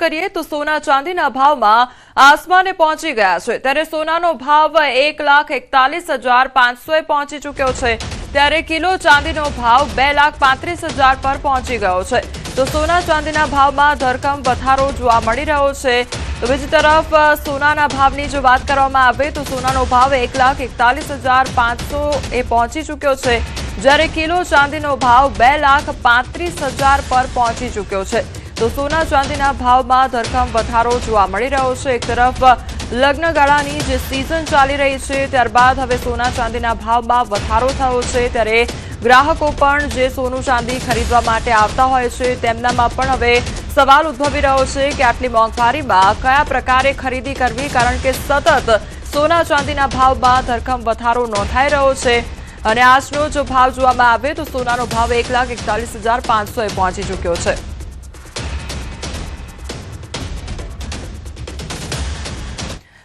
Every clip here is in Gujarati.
કરીએ તો સોના ચાંદીના ભાવમાં આસમાને પહોંચી ગયા છે। ત્યારે સોનાનો ભાવ 1,41,500 પહોંચી ચૂક્યો છે, ત્યારે કિલો ચાંદીનો ભાવ 2,35,000 પર પહોંચી ગયો છે। તો સોના ચાંદીના ભાવમાં ધરખમ વધારો જોવા મળી રહ્યો છે। તો બીજી તરફ સોનાના ભાવની જો વાત કરવામાં આવે તો સોનાનો ભાવ 1,41,500 પહોંચી ચૂક્યો છે, જ્યારે કિલો ચાંદીનો ભાવ 2,35,000 પર પહોંચી ચૂક્યો છે। તો સોના ચાંદીના ભાવમાં ધરખમ વધારો જોવા મળી રહ્યો છે। એક તરફ લગ્નગાળાની જે સિઝન ચાલી રહી છે, ત્યારબાદ હવે સોના ચાંદીના ભાવમાં વધારો થયો છે, ત્યારે ગ્રાહકો પણ જે સોનું ચાંદી ખરીદવા માટે આવતા હોય છે તેમનામાં પણ હવે સવાલ ઉદ્ભવી રહ્યો છે કે આટલી મોંઘવારીમાં કયા પ્રકારે ખરીદી કરવી, કારણ કે સતત સોના ચાંદીના ભાવમાં ધરખમ વધારો નોંધાઈ રહ્યો છે। અને આજનો જો ભાવ જોવામાં આવે તો સોનાનો ભાવ 1,41,500 પહોંચી ચૂક્યો છે।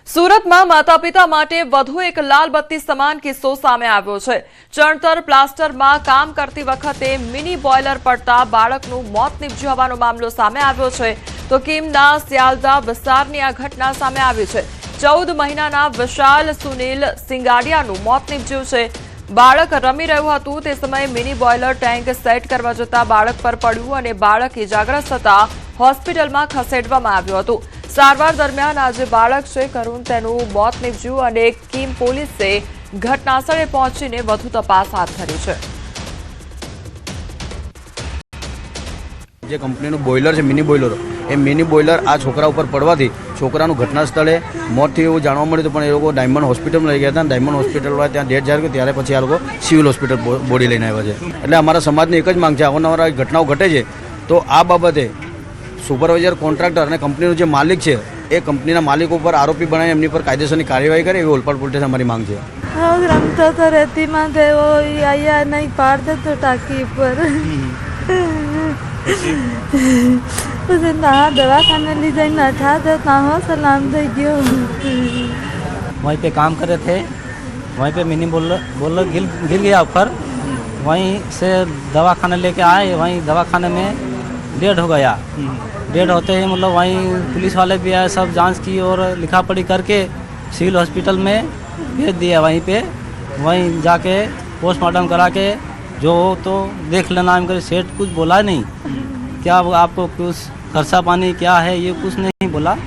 સુરતમાં માતા પિતા માટે વધુ એક લાલ બત્તી સમાન કિસ્સો સામે આવ્યો છે। ચણતર પ્લાસ્ટરમાં કામ કરતી વખતે મિની બોઇલર પડતા બાળકનું મોત નીપજ્યું હોવાનો મામલો સામે આવ્યો છે। તો કીમના સિયાલદા વિસ્તારની આ ઘટના સામે આવી છે। 14 મહિનાના વિશાલ સુનિલ સિંગાડિયાનું મોત નીપજ્યું છે। બાળક રમી રહ્યું હતું તે સમયે મિની બોઇલર ટેન્ક સેટ કરવા જતા બાળક પર પડ્યું અને બાળક ઇજાગ્રસ્ત થતા હોસ્પિટલમાં ખસેડવામાં આવ્યું હતું। સારવાર દરમિયાન આજે બાળક છે કરુણ તેનું મોત નીપજ્યું અને કીમ પોલીસે ઘટનાસ્થળે પહોંચીને વધુ તપાસ હાથ ધરી છે। જે કંપનીનું બોઇલર છે મિની બોઇલર, એ મિની બોઇલર આ છોકરા ઉપર પડવાથી છોકરાનું ઘટના સ્થળે મોત થયું એવું જાણવા મળ્યું હતું, પણ એ લોકો ડાયમંડ હોસ્પિટલમાં લઈ ગયા હતા। ડાયમંડ હોસ્પિટલવાળા ત્યાં ડેથ જાહેર કરી, ત્યારે પછી આ લોકો સિવિલ હોસ્પિટલ બોડી લઈને આવ્યા છે। એટલે અમારા સમાજની એક જ માંગ છે, અવારનવાર ઘટનાઓ ઘટે છે તો આ બાબતે સુપરવાઇઝર, કોન્ટ્રાક્ટર અને કંપનીનો જે માલિક છે એ કંપનીના માલિક ઉપર આરોપી બનાવી એમની પર કાયદેસરની કાર્યવાહી કરે એવી ઓલપાડ પોલીસ અમારી માંગ છે। રમતો તો રેતીમાં ગયો, અહીંયા નહીં પાડ દેતો टाकी पर, उसे नहा दवाखाने ले जाने था तो कहाँ सलाम दे गयो। वहीं पे काम कर रहे थे, वहीं पे मिनी बोलर गिर गया ऊपर, वहीं से दवाखाने लेके आए, वहीं दवाखाने में डेड हो गया। डेड होते ही मतलब वहीं पुलिस वाले भी आए, सब जांच की और लिखा पढ़ी करके सिविल हॉस्पिटल में भेज दिया। वहीं पे वहीं जाके पोस्टमार्टम करा के जो हो तो देख लेना, हम कर सेठ कुछ बोला नहीं, क्या आपको कुछ खर्चा पानी क्या है ये कुछ नहीं बोला।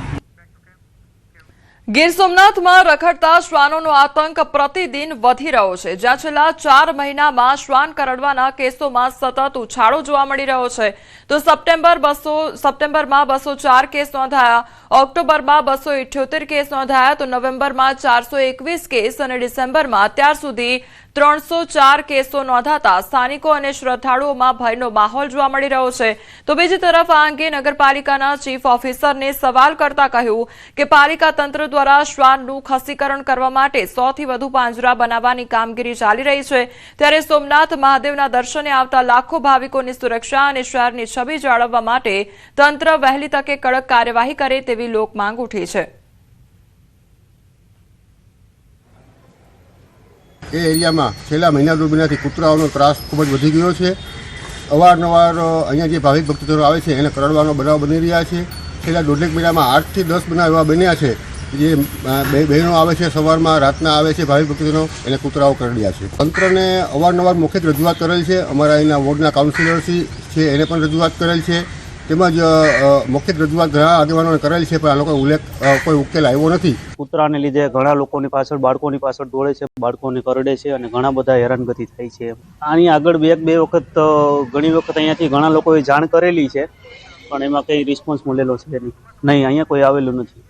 ગીર સોમનાથમાં રખડતા શ્વાનોનો આતંક પ્રતિદિન વધી રહ્યો છે, જ્યાં છેલ્લા 4 મહિનામાં શ્વાન કરડવાના કેસોમાં સતત ઉછાળો જોવા મળી રહ્યો છે। તો સપ્ટેમ્બરમાં 204 કેસ નોંધાયા, ઓક્ટોબરમાં 278 કેસ નોંધાયા, તો નવેમ્બરમાં 421 કેસ અને ડિસેમ્બરમાં અત્યાર સુધી 304 કેસો નોંધાતા સ્થાનિકો અને શ્રદ્ધાળુઓમાં ભયનો માહોલ જોવા મળી રહ્યો છે। તો બીજી તરફ આ અંગે નગરપાલિકાના ચીફ ઓફિસરને સવાલ કરતા કહ્યું કે પાલિકા તંત્ર દ્વારા શ્વાનનું ખસીકરણ કરવા માટે 100 થી વધુ પાંજરા બનાવવાની કામગીરી ચાલી રહી છે। ત્યારે સોમનાથ મહાદેવના દર્શને આવતા લાખો ભાવિકોની સુરક્ષા અને શહેરની છબી જાળવવા માટે તંત્ર વહેલી તકે કડક કાર્યવાહી કરે તેવી લોકમાંગ ઉઠી છે। એ એરિયામાં છેલ્લા મહિના દોઢ મહિનાથી કૂતરાઓનો ત્રાસ ખૂબ જ વધી ગયો છે। અવારનવાર અહીંયા જે ભાવિક ભક્તજનો આવે છે એને કરડવાનો બનાવ બની રહ્યા છે। છેલ્લા દોઢેક મહિનામાં 8 થી 10 બનાવ એવા બન્યા છે, જે બહેનો આવે છે સવારમાં, રાતના આવે છે ભાવિક ભક્તજનો, એને કૂતરાઓ કરડ્યા છે। તંત્રને અવારનવાર મૌખિક રજૂઆત કરેલ છે, અમારા અહીંના વોર્ડના કાઉન્સિલર છે એને પણ રજૂઆત કરેલ છે, તેમજ મૌખિક રજૂઆત ઘણા આગેવાનોને કરેલ છે, પણ આ લોકો કોઈ ઉકેલ આવ્યો નથી। કૂતરાને લીધે ઘણા લોકોની પાછળ, બાળકોની પાછળ દોડે છે, બાળકોને કરડે છે અને ઘણા બધા હેરાનગતિ થાય છે। આની આગળ બે વખત ઘણી વખત અહીંયાથી ઘણા લોકોએ જાણ કરેલી છે, પણ એમાં કંઈ રિસ્પોન્સ મળેલો છે નહીં, અહીંયા કોઈ આવેલું નથી।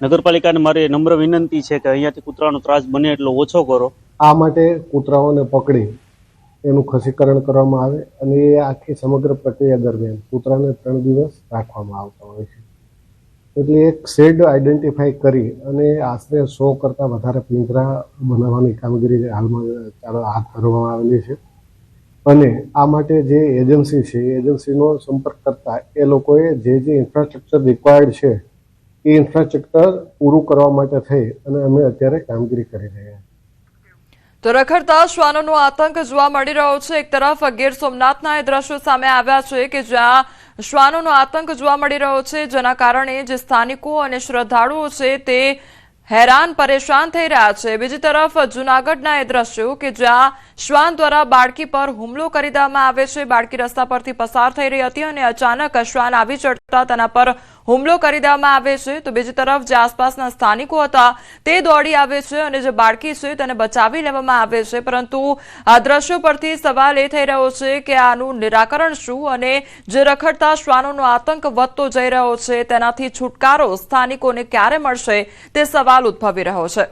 નગરપાલિકાને મારી નમ્ર વિનંતી છે કે અહીંયાથી કૂતરાનો ત્રાસ બને એટલો ઓછો કરો। આ માટે કૂતરાઓને પકડી એનું ખસીકરણ કરવામાં આવે અને એ આખી સમગ્ર પ્રક્રિયા દરમિયાન કૂતરાને 3 દિવસ રાખવામાં આવતા હોય છે। એટલે એક શેડ આઈડેન્ટિફાઈ કરી અને આશરે 100 કરતાં વધારે પિંજરા બનાવવાની કામગીરી હાલમાં હાથ ધરવામાં આવેલી છે। અને આ માટે જે એજન્સી છે એ એજન્સીનો સંપર્ક કરતા એ લોકોએ જે ઇન્ફ્રાસ્ટ્રક્ચર રિક્વાયર્ડ છે એ ઇન્ફ્રાસ્ટ્રક્ચર પૂરું કરવા માટે થઈ અને અમે અત્યારે કામગીરી કરી રહ્યા છીએ। તો રખડતા શ્વાનોનો આતંક જોવા મળી રહ્યો છે. એક તરફ ગીર સોમનાથના એ દ્રશ્યો સામે આવ્યા છે કે જ્યાં શ્વાનોનો આતંક જોવા મળી રહ્યો છે, જેના કારણે જે સ્થાનિકો અને શ્રદ્ધાળુઓ છે તે હેરાન પરેશાન થઈ રહ્યા છે. બીજી તરફ જૂનાગઢના એ દ્રશ્યો કે જ્યાં શ્વાન દ્વારા બાળકી પર હુમલો કરી દેવામાં આવે છે. બાળકી રસ્તા પરથી પસાર થઈ રહી હતી અને અચાનક શ્વાન આવી ચડતા તેના પર હુમલો કરી દેવામાં આવે છે. તો બીજી તરફ જે આસપાસના સ્થાનિકો હતા તે દોડી આવે છે અને જે બાળકી છે તેને બચાવી લેવામાં આવે છે. પરંતુ આ દ્રશ્યો પરથી સવાલ એ થઈ રહ્યો છે કે આનું નિરાકરણ શું, અને જે રખડતા શ્વાનોનો આતંક વધતો જઈ રહ્યો છે તેનાથી છુટકારો સ્થાનિકોને ક્યારે મળશે તે સવાલ ઉદ્ભવી રહ્યો છે.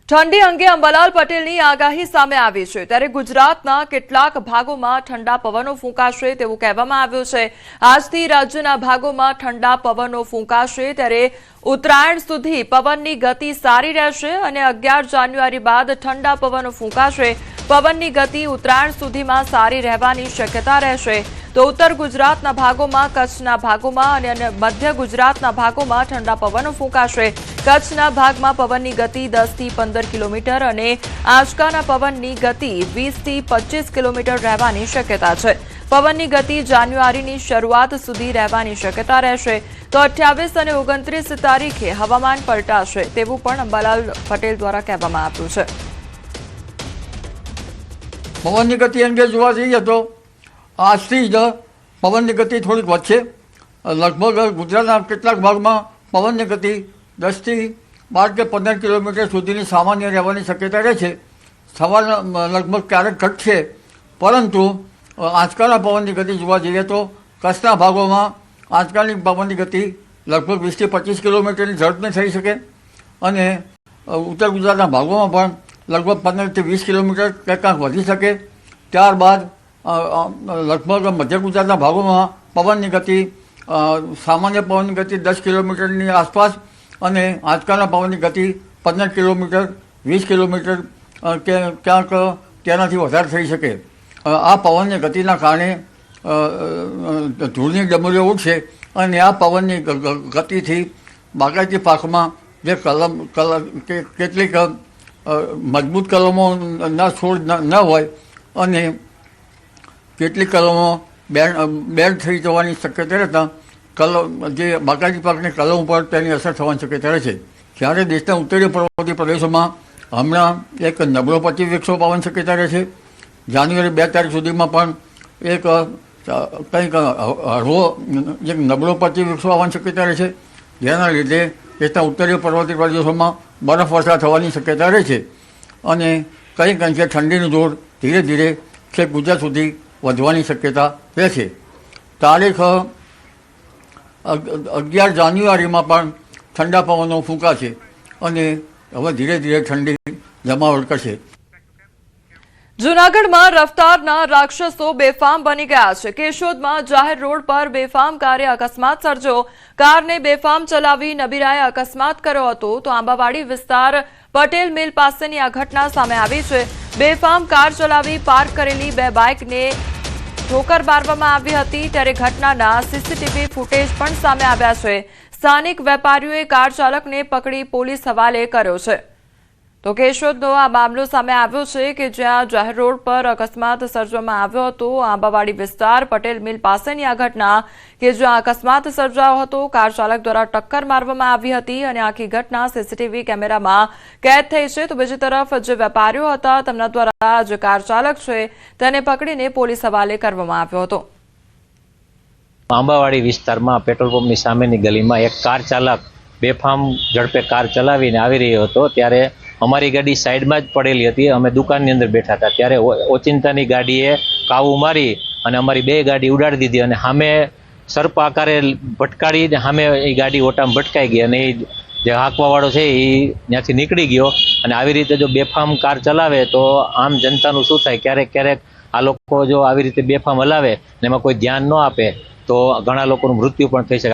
ઠંડી અંગે અંબાલાલ પટેલની આગાહી સામે આવી છે, ત્યારે ગુજરાતના કેટલાક ભાગોમાં ઠંડા પવનો ફૂંકાશે તેવું કહેવામાં આવ્યું છે. આજથી રાજ્યના ભાગોમાં ઠંડા પવનો ફૂંકાશે, ત્યારે ઉત્તરાયણ સુધી પવનની ગતિ સારી રહેશે અને 11 જાન્યુઆરી બાદ ઠંડા પવનો ફૂંકાશે. પવનની ગતિ ઉત્તરાયણ સુધીમાં સારી રહેવાની શક્યતા રહેશે. તો ઉત્તર ગુજરાતના ભાગોમાં, કચ્છના ભાગોમાં અને મધ્ય ગુજરાતના ભાગોમાં ઠંડા પવનો ફૂંકાશે. કચ્છના ભાગમાં પવનની ગતિ 10 થી 15 કિલોમીટર અને આંચકાના પવનની ગતિ 20 થી 25 કિલોમીટર રહેવાની શક્યતા છે. પવનની ગતિ જાન્યુઆરીની શરૂઆત સુધી રહેવાની શક્યતા રહેશે. તો 28 અને 29 તારીખે હવામાન પલટાશે તેવું પણ અંબાલાલ પટેલ દ્વારા કહેવામાં આવ્યું છે. પવનની ગતિ અંગે જોવા જઈએ તો આજથી જ પવનની ગતિ થોડીક વધશે. લગભગ ગુજરાતના કેટલાક ભાગમાં પવનની ગતિ 10 થી 12 કે 15 કિલોમીટર સુધીની સામાન્ય રહેવાની શક્યતા રહે છે. સવારના લગભગ ક્યારેક ઘટશે, પરંતુ આંચકાના પવનની ગતિ જોવા જઈએ તો કચ્છના ભાગોમાં આંચકાની પવનની ગતિ લગભગ 20 થી 25 કિલોમીટરની ઝડપની થઈ શકે અને ઉત્તર ગુજરાતના ભાગોમાં પણ લગભગ 15 થી 20 કિલોમીટર ક્યાંક વધી શકે. ત્યારબાદ લગભગ મધ્ય ગુજરાતના ભાગોમાં પવનની ગતિ સામાન્ય પવનની ગતિ 10 કિલોમીટરની આસપાસ અને આંચકાના પવનની ગતિ 15 કિલોમીટર 20 કિલોમીટર કે ક્યાંક તેનાથી વધારે થઈ શકે. આ પવનની ગતિના કારણે ધૂળની ડમરીઓ ઉઠશે અને આ પવનની ગતિથી બાગાયતી પાકમાં જે કેટલીક મજબૂત કલમોના છોડ ન હોય અને કેટલીક કલમો બેન્ડ થઈ જવાની શક્યતા રહેતા જે બાગાયતી પાકની કલમ ઉપર તેની અસર થવાની શક્યતા રહે છે. જ્યારે દેશના ઉત્તરીય પર્વતીય પ્રદેશોમાં હમણાં એક નબળો પશ્ચિમ વિક્ષોભ આવવાની શક્યતા રહે છે. જાન્યુઆરી 2 તારીખ સુધીમાં પણ એક કંઈક હળવો એક નબળો પશ્ચિમ વિક્ષોભ આવવાની શક્યતા રહે છે, જેના લીધે દેશના ઉત્તરીય પર્વતીય પ્રદેશોમાં બરફવર્ષા થવાની શક્યતા રહે છે અને કંઈક અંશે ઠંડીનું જોર ધીરે ધીરે છેક ગુજરાત સુધી વધવાની શક્યતા રહે છે. તારીખ 11 જાન્યુઆરીમાં પણ ઠંડા પવનો ફૂંકાશે અને હવે ધીરે ધીરે ઠંડી જમાવટ કરશે. જૂનાગઢમાં રફતારના રાક્ષસો બેફામ બની ગયા છે. કેશોદમાં જાહેર રોડ પર બેફામ કારે અકસ્માત સર્જ્યો. કારને બેફામ ચલાવી નબીરાએ અકસ્માત કર્યો હતો. તો આંબાવાડી વિસ્તાર પટેલ મિલ પાસેની આ ઘટના સામે આવી છે. બેફામ કાર ચલાવી પાર્ક કરેલી 2 બાઇકને ઠોકર મારવામાં આવી હતી, ત્યારે ઘટનાના સીસીટીવી ફૂટેજ પણ સામે આવ્યા છે. સ્થાનિક વેપારીઓએ કાર ચાલકને પકડી પોલીસ હવાલે કર્યો છે. તો કેશોદનો આ મામલો સામે આવ્યો છે કે જ્યાં જાહેર રોડ પર અકસ્માત સર્જવામાં આવ્યો હતો. આંબાવાડી વિસ્તાર પટેલ મિલ પાસેની આ ઘટના કે જ્યાં અકસ્માત સર્જાયો હતો. કાર ચાલક દ્વારા ટક્કર મારવામાં આવી હતી અને આખી ઘટના સીસીટીવી કેમેરામાં કેદ થઈ છે. તો બીજી તરફ જે વેપારીઓ હતા તેમના દ્વારા જે કાર ચાલક છે તેને પકડીને પોલીસ હવાલે કરવામાં આવ્યો હતો. આંબાવાડી વિસ્તારમાં પેટ્રોલ પંપની સામેની ગલીમાં એક કાર ચાલક બેફામ ઝડપે કાર ચલાવીને આવી રહ્યો હતો, ત્યારે અમારી ગાડી સાઈડમાં જ પડેલી હતી. અમે દુકાનની અંદર બેઠા હતા, ત્યારે ઓચિંતાની ગાડીએ કાબુ મારી અને અમારી 2 ગાડી ઉડાડી દીધી અને સામે સર્પ આકારે ભટકાડીને સામે એ ગાડી ઓટામાં ભટકાઈ ગઈ અને એ જે હાંકવાવાળો છે એ ત્યાંથી નીકળી ગયો. અને આવી રીતે જો બેફામ કાર ચલાવે તો આમ જનતાનું શું થાય? ક્યારેક ક્યારેક આ લોકો જો આવી રીતે બેફામ હલાવે ને એમાં કોઈ ધ્યાન ન આપે તો ઘણા લોકોનું મૃત્યુ પણ થઈ શકે.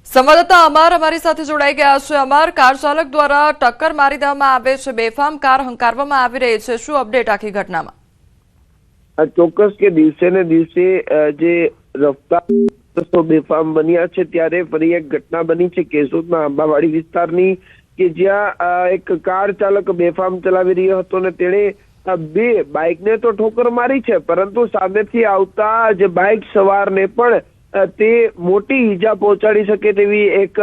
સંવાદદાતા અમર અમારી સાથે જોડાઈ ગયા છે. અમર, કાર ચાલક દ્વારા ટક્કર મારી દેવામાં આવે છે, બેફામ કાર હંકારવામાં આવી રહી છે, શું અપડેટ આખી ઘટનામાં? ચોક્કસ કે દિવસે ને દિવસે જે રફતાર બેફામ બન્યા છે ત્યારે ફરી એક ઘટના બની છે કેશોદના આંબાવાડી વિસ્તારની કે જ્યાં એક કાર ચાલક બેફામ ચલાવી રહ્યો હતો અને તેણે બે બાઇકને તો ઠોકર મારી છે, પરંતુ સામેથી આવતા જે બાઇક સવારને પણ તે મોટી ઈજા પહોંચાડી શકે તેવી એક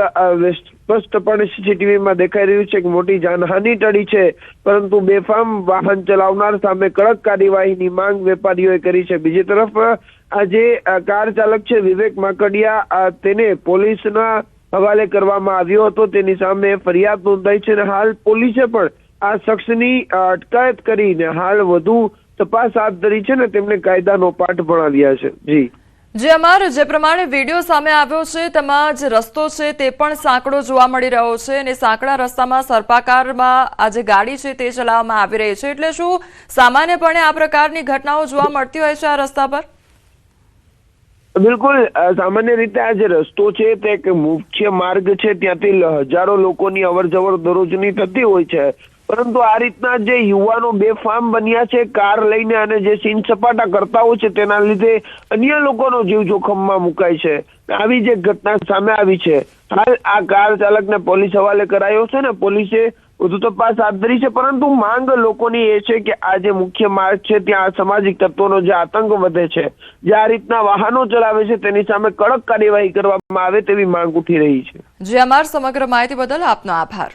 સ્પષ્ટપણે સીસીટીવીમાં દેખાઈ રહ્યું છે કે મોટી જાનહાનિ ટળી છે, પરંતુ બેફામ વાહન ચલાવનાર સામે કડક કાર્યવાહીની માંગ વેપારીઓએ કરી છે. બીજી તરફ આ જે કાર ચાલક છે વિવેક માકડિયા, તેને પોલીસના હવાલે કરવામાં આવ્યો હતો. તેની સામે ફરિયાદ નોંધાઈ છે અને હાલ પોલીસે પણ આ શખ્સની અટકાયત કરીને હાલ વધુ તપાસ હાથ ધરી છે ને તેમને કાયદાનો પાઠ ભણાવ્યા છે. જી જે અમારો જે પ્રમાણે વિડીયો સામે આવ્યો છે તેમાં જે રસ્તો છે તે પણ સાંકડો જોવા મળી રહ્યો છે અને સાંકડા રસ્તામાં સર્પાકારમાં આ જે ગાડી છે તે ચલાવવામાં આવી રહી છે. એટલે શું સામાન્યપણે આ પ્રકારની ઘટનાઓ જોવા મળતી હોય છે આ રસ્તા પર? બિલકુલ, સામાન્ય રીતે આ જે રસ્તો છે તે એક મુખ્ય માર્ગ છે, ત્યાંથી હજારો લોકોની અવર જવર દરરોજની થતી હોય છે, પરંતુ આ રીતના જે યુવાનો બેફામ બન્યા છે કાર લઈને અને જે સીન સપાટા કરતા હોય છે તેના લીધે અન્ય લોકોનો જીવ જોખમમાં મુકાય છે. આવી જે ઘટના સામે આવી છે, હાલ આ કાર ચાલકને પોલીસ હવાલે કરાયો છે ને પોલીસે વધુ તપાસ હાથ ધરી છે, પરંતુ માંગ લોકોની એ છે કે આ જે મુખ્ય માર્ગ છે ત્યાં સામાજિક તત્વોનો જે આતંક વધે છે, જે આ રીતના વાહનો ચલાવે છે તેની સામે કડક કાર્યવાહી કરવામાં આવે તેવી માંગ ઉઠી રહી છે. જે અમાર સમગ્ર માહિતી બદલ આપનો આભાર.